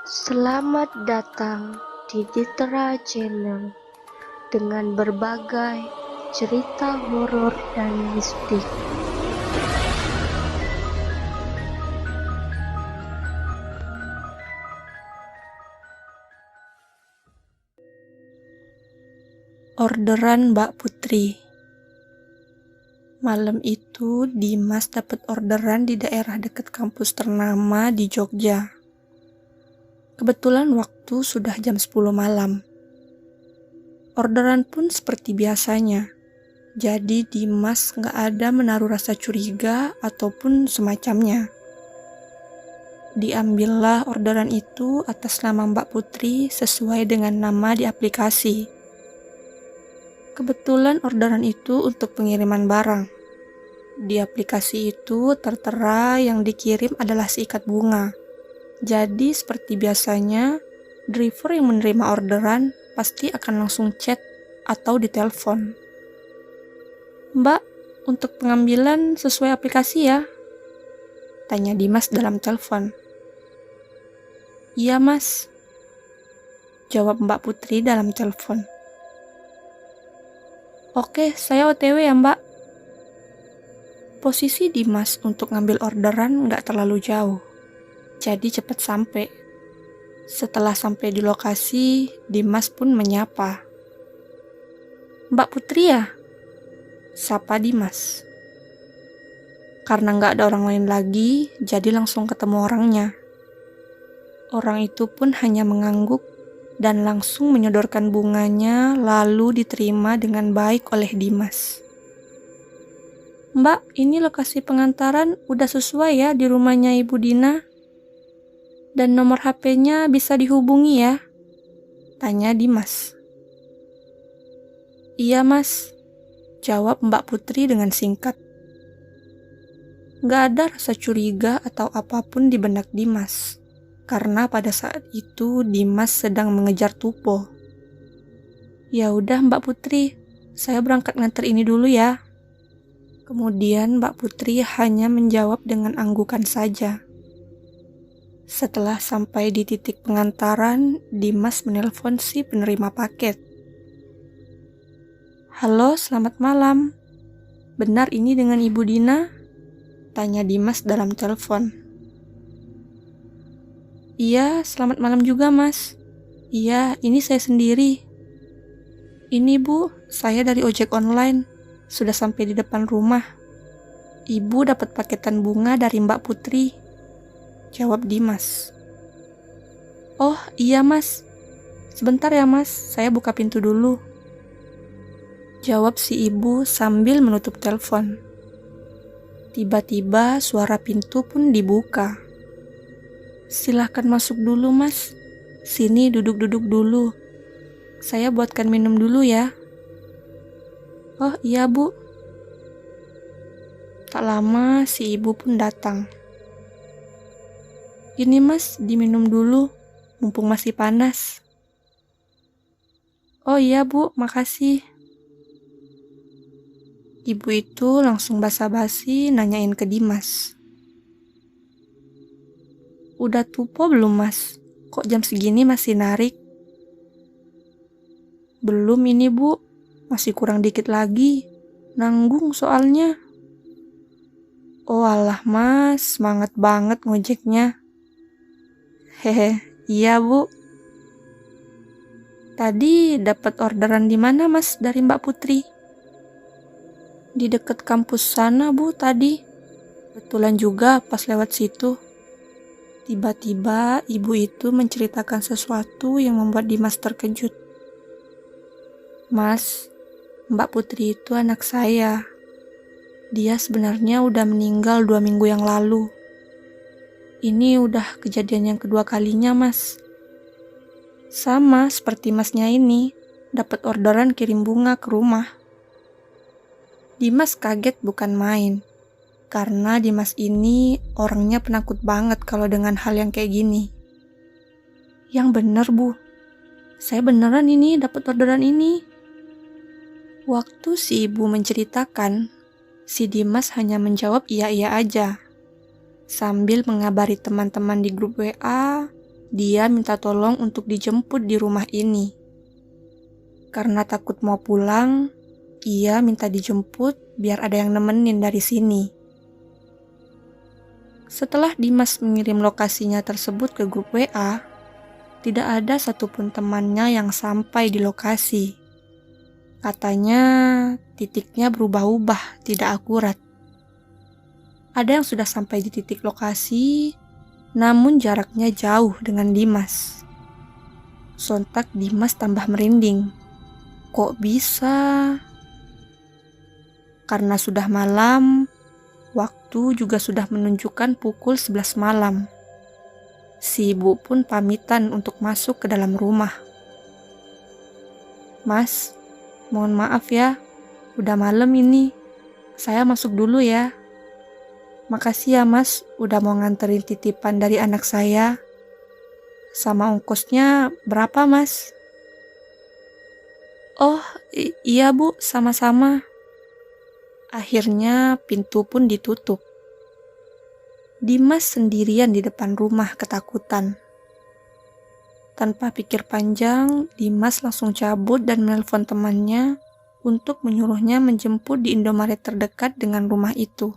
Selamat datang di Ditra Channel dengan berbagai cerita horor dan mistik. Orderan Mbak Putri. Malam itu Dimas dapat orderan di daerah dekat kampus ternama di Jogja. Kebetulan waktu sudah jam 10 malam. Orderan pun seperti biasanya. Jadi Dimas gak ada menaruh rasa curiga ataupun semacamnya. Diambillah orderan itu atas nama Mbak Putri sesuai dengan nama di aplikasi. Kebetulan orderan itu untuk pengiriman barang. Di aplikasi itu tertera yang dikirim adalah seikat bunga. Jadi seperti biasanya, driver yang menerima orderan pasti akan langsung chat atau ditelepon. "Mbak, untuk pengambilan sesuai aplikasi ya?" tanya Dimas dalam telepon. "Iya mas," jawab Mbak Putri dalam telepon. "Oke, saya OTW ya mbak." Posisi Dimas untuk ngambil orderan nggak terlalu jauh, jadi cepat sampai. Setelah sampai di lokasi, Dimas pun menyapa. "Mbak Putri ya?" sapa Dimas. Karena nggak ada orang lain lagi, jadi langsung ketemu orangnya. Orang itu pun hanya mengangguk dan langsung menyodorkan bunganya, lalu diterima dengan baik oleh Dimas. "Mbak, ini lokasi pengantaran udah sesuai ya di rumahnya Ibu Dina? Dan nomor HP-nya bisa dihubungi ya?" tanya Dimas. "Iya mas," jawab Mbak Putri dengan singkat. Gak ada rasa curiga atau apapun di benak Dimas, karena pada saat itu Dimas sedang mengejar Tupo. "Ya udah Mbak Putri, saya berangkat nganter ini dulu ya." Kemudian Mbak Putri hanya menjawab dengan anggukan saja. Setelah sampai di titik pengantaran, Dimas menelpon si penerima paket. "Halo, selamat malam. Benar ini dengan Ibu Dina?" tanya Dimas dalam telepon. "Iya, selamat malam juga mas. Iya, ini saya sendiri. Ini bu, saya dari ojek online. Sudah sampai di depan rumah. Ibu dapat paketan bunga dari Mbak Putri," jawab Dimas. "Oh iya mas, sebentar ya mas, saya buka pintu dulu," jawab si ibu sambil menutup telepon. Tiba-tiba suara pintu pun dibuka. "Silahkan masuk dulu mas, sini duduk-duduk dulu. Saya buatkan minum dulu ya." "Oh iya bu." Tak lama si ibu pun datang. "Ini mas, diminum dulu, mumpung masih panas." "Oh iya bu, makasih." Ibu itu langsung basa-basi nanyain ke Dimas. "Udah tupo belum mas? Kok jam segini masih narik?" "Belum ini bu, masih kurang dikit lagi. Nanggung soalnya." "Oh alah mas, semangat banget ngojeknya." "Hehe, iya bu." "Tadi dapat orderan di mana mas dari Mbak Putri?" "Di dekat kampus sana bu tadi. Kebetulan juga pas lewat situ." Tiba-tiba ibu itu menceritakan sesuatu yang membuat Dimas terkejut. "Mas, Mbak Putri itu anak saya. Dia sebenarnya udah meninggal 2 minggu yang lalu. Ini udah kejadian yang kedua kalinya mas. Sama seperti masnya ini, dapat orderan kirim bunga ke rumah." Dimas kaget bukan main, karena Dimas ini orangnya penakut banget kalau dengan hal yang kayak gini. "Yang bener bu, saya beneran ini dapat orderan ini." Waktu si ibu menceritakan, si Dimas hanya menjawab iya-iya aja, sambil mengabari teman-teman di grup WA dia minta tolong untuk dijemput di rumah ini. Karena takut mau pulang, ia minta dijemput biar ada yang nemenin dari sini. Setelah Dimas mengirim lokasinya tersebut ke grup WA, tidak ada satupun temannya yang sampai di lokasi. Katanya titiknya berubah-ubah, tidak akurat. Ada yang sudah sampai di titik lokasi, namun jaraknya jauh dengan Dimas. Sontak Dimas tambah merinding. Kok bisa? Karena sudah malam, waktu juga sudah menunjukkan pukul 11 malam. Si ibu pun pamitan untuk masuk ke dalam rumah. Mas, mohon maaf ya, udah malam ini. Saya masuk dulu ya. Makasih ya mas, udah mau nganterin titipan dari anak saya. Sama ongkosnya berapa mas? Oh, iya bu, sama-sama. Akhirnya pintu pun ditutup. Dimas sendirian di depan rumah ketakutan. Tanpa pikir panjang, Dimas langsung cabut dan menelpon temannya untuk menyuruhnya menjemput di Indomaret terdekat dengan rumah itu.